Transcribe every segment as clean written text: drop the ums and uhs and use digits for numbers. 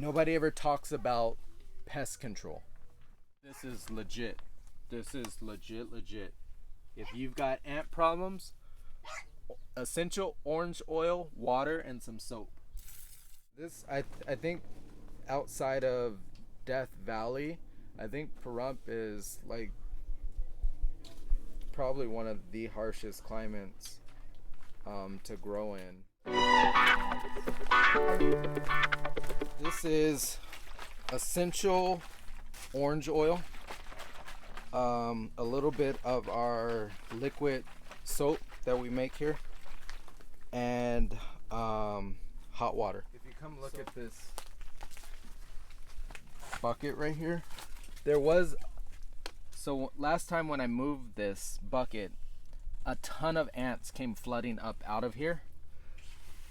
Nobody ever talks about pest control. This is legit. This is legit. If you've got ant problems, essential orange oil, water, and some soap. This, I think, outside of Death Valley, I think Pahrump is like probably one of the harshest climates to grow in. This is essential orange oil, a little bit of our liquid soap that we make here, and hot water. If you come look at this bucket right here, so last time when I moved this bucket, a ton of ants came flooding up out of here,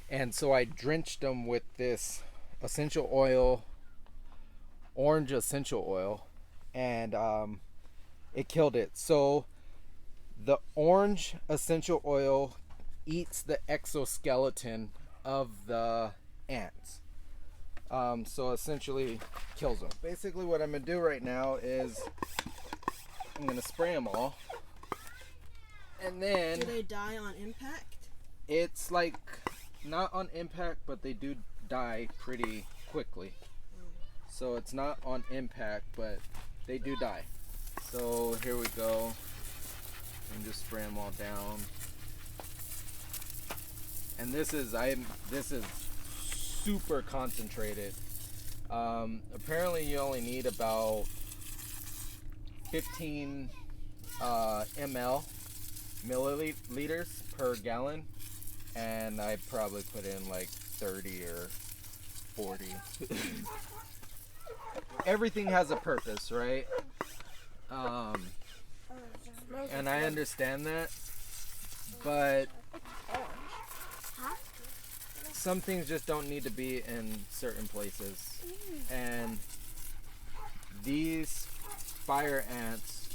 and so I drenched them with this essential oil, orange essential oil, and it killed it. So the orange essential oil eats the exoskeleton of the ants, so essentially kills them. Basically what I'm gonna do right now is I'm gonna spray them all, and then do they die on impact? It's like not on impact, but they do die pretty quickly. So it's not on impact, but they do die. So here we go. And just spray them all down. And this is super concentrated. Apparently you only need about 15 milliliters per gallon, and I probably put in like 30 or 40. Everything has a purpose, right? And I understand that, but some things just don't need to be in certain places, and these fire ants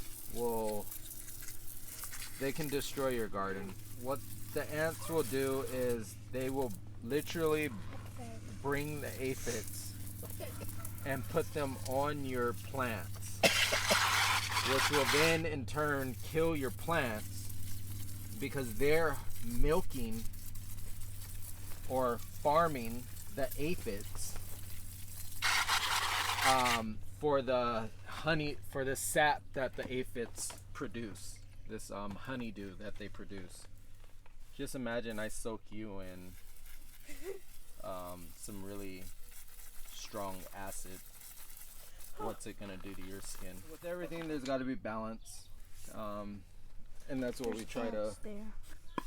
they can destroy your garden. What the ants will do is they will literally bring the aphids and put them on your plants, which will then in turn kill your plants because they're milking or farming the aphids for the honey, for the sap that the aphids produce, this honeydew that they produce. Just imagine I soak you in some really strong acid. What's it gonna do to your skin? With everything, there's got to be balance, and that's what we try to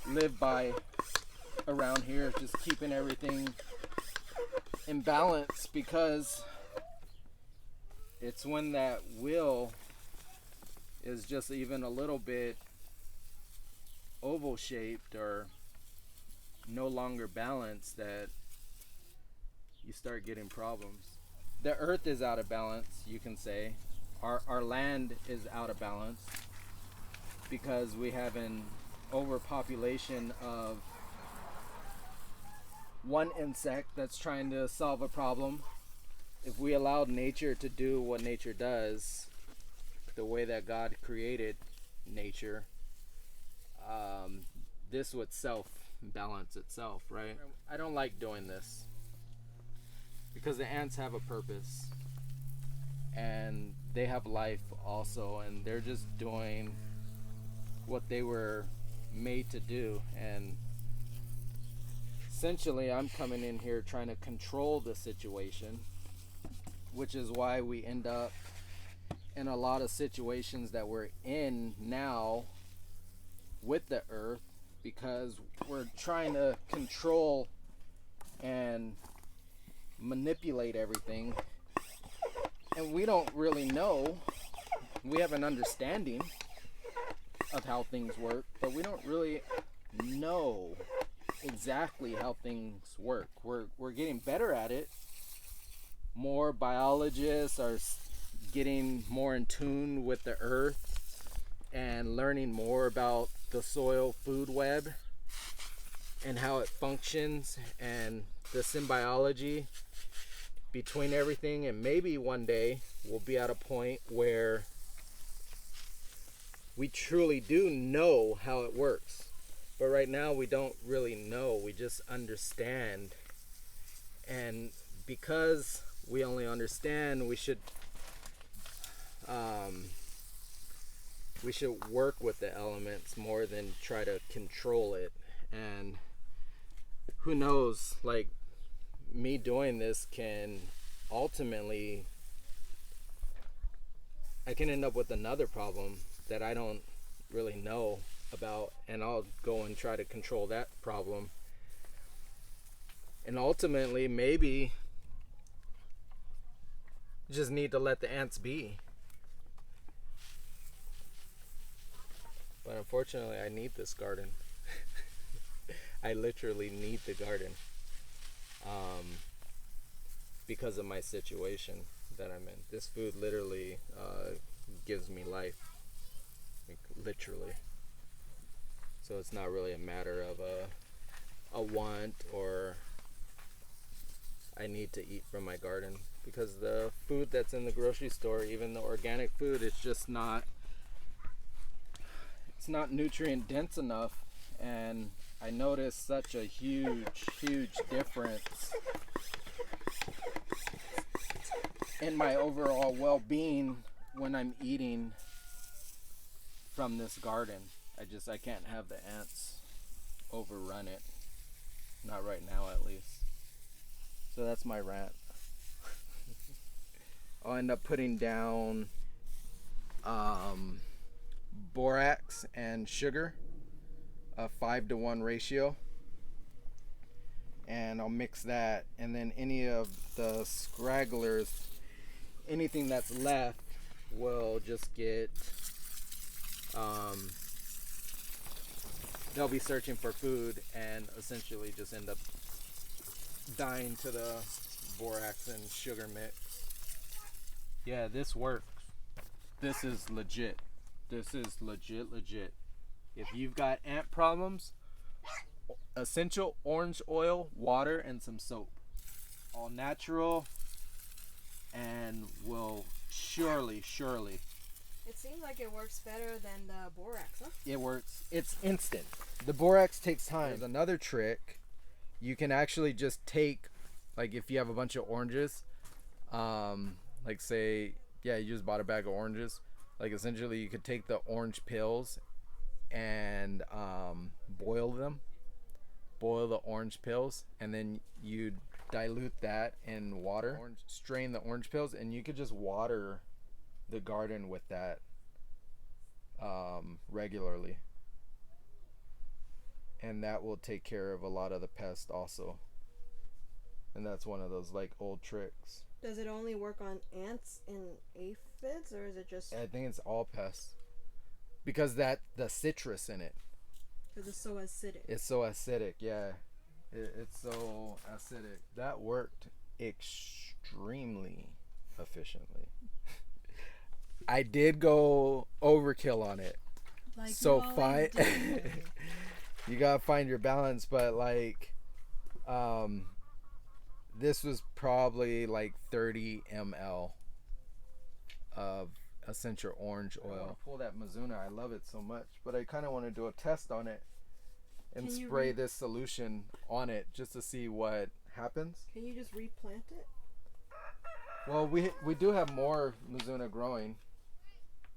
live by around here, just keeping everything in balance, because it's when that will is just even a little bit oval shaped or no longer balanced that you start getting problems. The earth is out of balance, you can say. Our land is out of balance because we have an overpopulation of one insect that's trying to solve a problem. If we allowed nature to do what nature does, the way that God created nature, this would self-balance itself, right? I don't like doing this because the ants have a purpose and they have life also, and they're just doing what they were made to do. And essentially I'm coming in here trying to control the situation, which is why we end up in a lot of situations that we're in now with the earth, because we're trying to control and manipulate everything, and we don't really know. We have an understanding of how things work, but we don't really know exactly how things work. We're getting better at it. More biologists are getting more in tune with the earth and learning more about the soil food web and how it functions and the symbiotics between everything, and maybe one day we'll be at a point where we truly do know how it works. But right now we don't really know, we just understand. And because we only understand, we should work with the elements more than try to control it. And who knows, like, me doing this can ultimately, I can end up with another problem that I don't really know about, and I'll go and try to control that problem. And ultimately, maybe you just need to let the ants be. But unfortunately, I need this garden. I literally need the garden because of my situation that I'm in. This food literally gives me life, like, literally. So it's not really a matter of a want or I need to eat from my garden, because the food that's in the grocery store, even the organic food, it's just not, it's not nutrient dense enough. And I noticed such a huge difference in my overall well-being when I'm eating from this garden. I can't have the ants overrun it. Not right now, at least. So that's my rant. I'll end up putting down borax and sugar, a 5-to-1 ratio, and I'll mix that, and then any of the scragglers, anything that's left, will just get they'll be searching for food and essentially just end up dying to the borax and sugar mix. Yeah, this works. This is legit. This is legit. If you've got ant problems, essential orange oil, water, and some soap. All natural, and will surely. It seems like it works better than the borax, huh? It works. It's instant. The borax takes time. There's another trick. You can actually just take, like, if you have a bunch of oranges, like, say, yeah, you just bought a bag of oranges. Like, essentially, you could take the orange pills and boil them. Boil the orange pills, and then you dilute that in water. Strain the orange pills, and you could just water the garden with that regularly. And that will take care of a lot of the pests also. And that's one of those, like, old tricks. Does it only work on ants and aphids, or is it just... I think it's all pests. Because the citrus in it. Because it's so acidic. It's so acidic, yeah. It's so acidic. That worked extremely efficiently. I did go overkill on it. Like, so you gotta find your balance, but like this was probably like 30 ml of essential orange oil. I want to pull that Mizuna. I love it so much, but I kind of want to do a test on it and spray this solution on it just to see what happens. Can you just replant it? Well, we do have more Mizuna growing.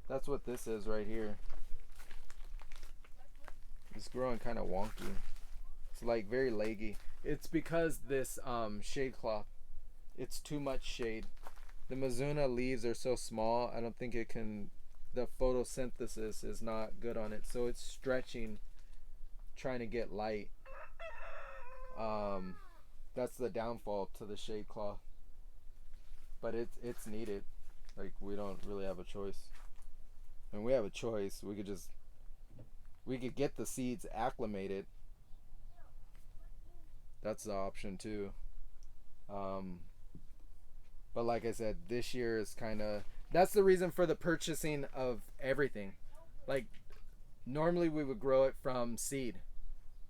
That's what this is right here. It's growing kind of wonky. It's like very leggy. It's because this shade cloth, it's too much shade. The Mizuna leaves are so small, I don't think it can, the photosynthesis is not good on it. So it's stretching, trying to get light. That's the downfall to the shade cloth. But it's needed. Like, we don't really have a choice. And we have a choice. We could get the seeds acclimated. That's the option too. But like I said, this year is kind of, that's the reason for the purchasing of everything. Like, normally we would grow it from seed,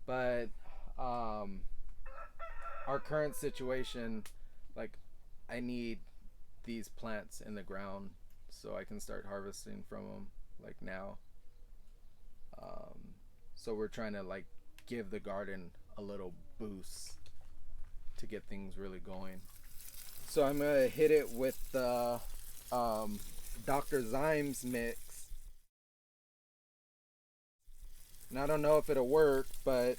but our current situation, like, I need these plants in the ground so I can start harvesting from them like now. So we're trying to like give the garden a little boost to get things really going. So I'm gonna hit it with the Dr. Zymes mix. And I don't know if it'll work, but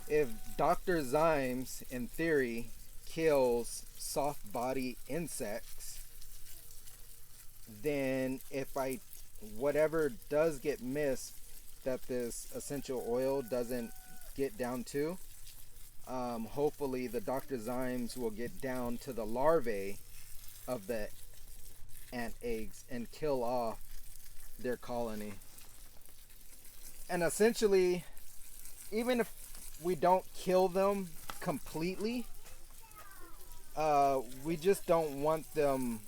if Dr. Zymes, in theory, kills soft body insects, then if whatever does get missed that this essential oil doesn't get down to, hopefully the Dr. Zymes will get down to the larvae of the ant eggs and kill off their colony. And essentially, even if we don't kill them completely, we just don't want them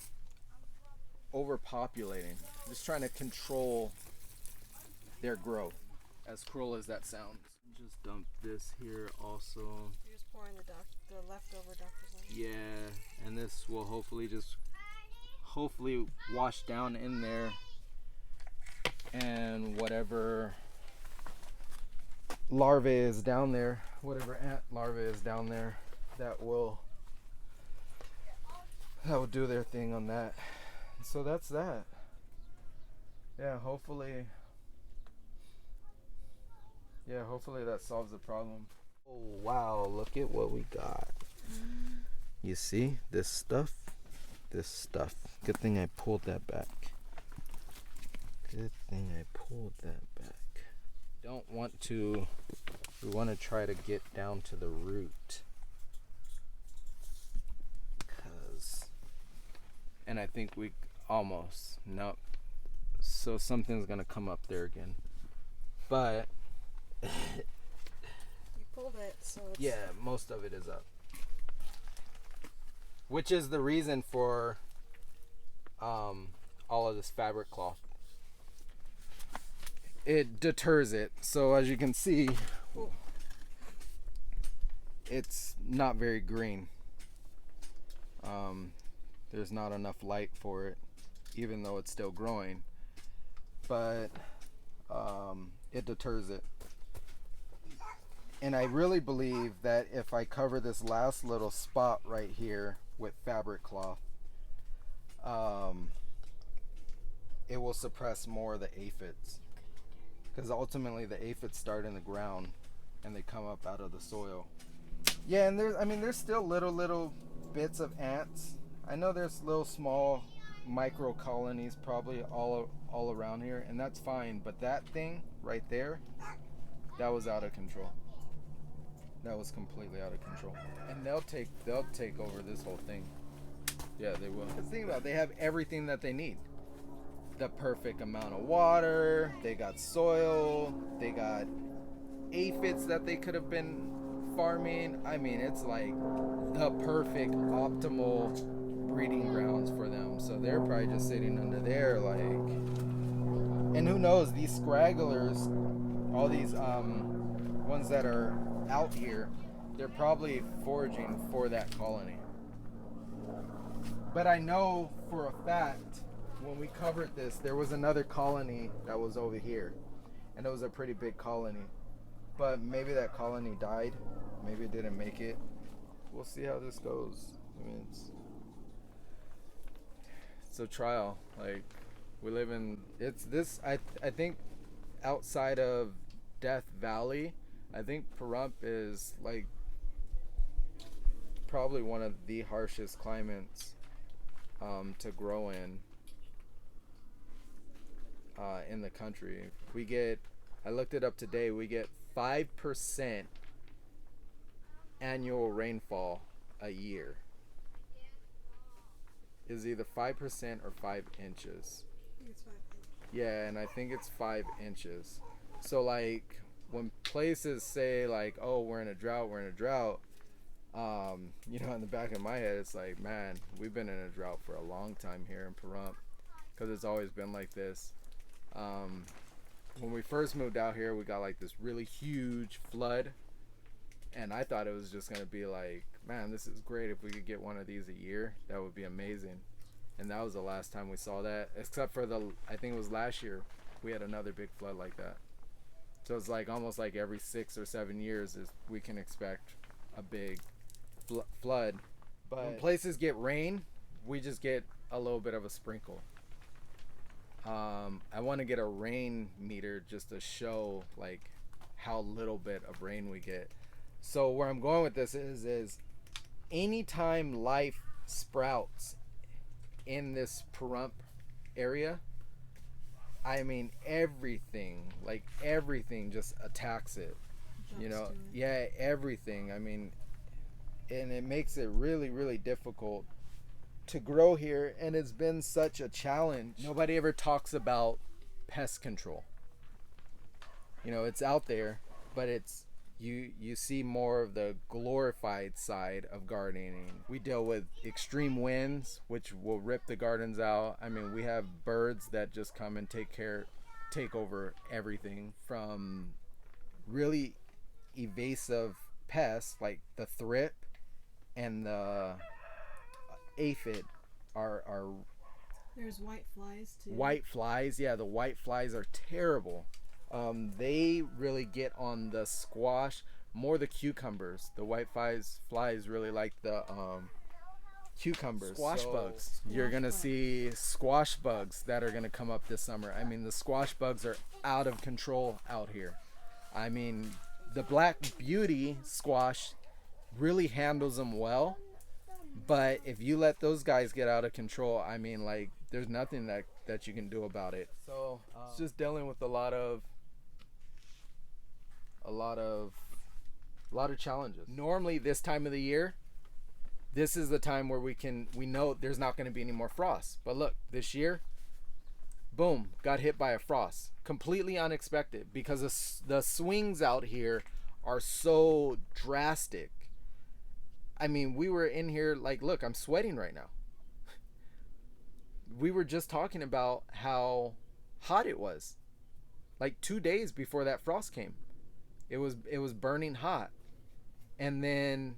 overpopulating. Just trying to control their growth, as cruel as that sounds. Just dump this here also. You're just pouring the leftover Dr. Zymes. Yeah, and this will hopefully wash down in there, and whatever larvae is down there, whatever ant larvae is down there, that will do their thing on that. So that's that. Yeah, hopefully that solves the problem. Oh wow, look at what we got. You see this stuff? Good thing I pulled that back. We want to try to get down to the root. And I think we almost, nope. So something's gonna come up there again. But you pulled it, so it's... Yeah, most of it is up. Which is the reason for all of this fabric cloth. It deters it. So as you can see, it's not very green. There's not enough light for it, even though it's still growing. But it deters it. And I really believe that if I cover this last little spot right here with fabric cloth, it will suppress more of the aphids. Because ultimately the aphids start in the ground and they come up out of the soil. Yeah, and there's still little bits of ants. I know there's little small micro colonies probably all around here, and that's fine. But that thing right there, that was out of control. That was completely out of control. And they'll take over this whole thing. Yeah, they will. Because think about it, they have everything that they need. The perfect amount of water, they got soil, they got aphids that they could have been farming. I mean, it's like the perfect optimal breeding grounds for them. So they're probably just sitting under there like, and who knows, these scragglers, all these ones that are out here, they're probably foraging for that colony. But I know for a fact, when we covered this, there was another colony that was over here, and it was a pretty big colony. But maybe that colony died, maybe it didn't make it. We'll see how this goes. I mean, it's a trial. Like, we live in, I think outside of Death Valley, I think Pahrump is like probably one of the harshest climates to grow in the country. I looked it up today, we get 5% annual rainfall a year. Is either 5% or 5 inches. I think it's 5 inches. Yeah, and I think it's 5 inches. So like when places say like, oh, we're in a drought, in the back of my head, it's like, man, we've been in a drought for a long time here in Pahrump, because it's always been like this. When we first moved out here, we got like this really huge flood And I thought it was just going to be like, man, this is great. If we could get one of these a year, that would be amazing. And that was the last time we saw that, except for I think it was last year, we had another big flood like that. So it's like almost like every 6 or 7 years is we can expect a big flood. But when places get rain, we just get a little bit of a sprinkle. I want to get a rain meter just to show like how little bit of rain we get. So where I'm going with this is anytime life sprouts in this Pahrump area, I mean everything just attacks it. You know, yeah, everything. I mean, and it makes it really, really difficult to grow here, and it's been such a challenge. Nobody ever talks about pest control. You know, it's out there, but it's you see more of the glorified side of gardening. We deal with extreme winds, which will rip the gardens out. I mean, we have birds that just come and take over everything, from really evasive pests like the thrip and the aphid are there's white flies too. White flies, yeah, the white flies are terrible. They really get on the squash, more the cucumbers. The white flies really like the cucumbers. Squash bugs. You're gonna see squash bugs that are gonna come up this summer. I mean, the squash bugs are out of control out here. I mean, the Black Beauty squash really handles them well, but if you let those guys get out of control, I mean, like, there's nothing that you can do about it. So it's just dealing with a lot of challenges. Normally this time of the year, this is the time where we know there's not going to be any more frost. But look, this year, boom, got hit by a frost. Completely unexpected, because the swings out here are so drastic. I mean, we were in here, like, look, I'm sweating right now. We were just talking about how hot it was. Like 2 days before that frost came. It was burning hot. And then,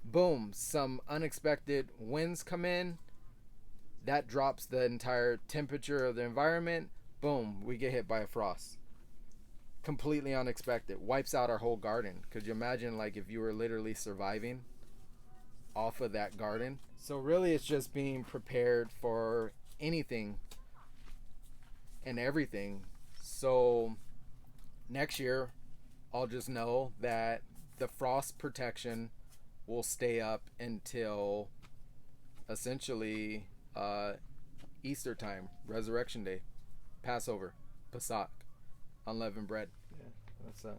boom, some unexpected winds come in. That drops the entire temperature of the environment. Boom, we get hit by a frost. Completely unexpected. Wipes out our whole garden. Could you imagine, like, if you were literally surviving off of that garden? So really, it's just being prepared for anything and everything. So next year, I'll just know that the frost protection will stay up until essentially Easter time, Resurrection Day, Passover, Pesach, unleavened bread. Yeah, that's that.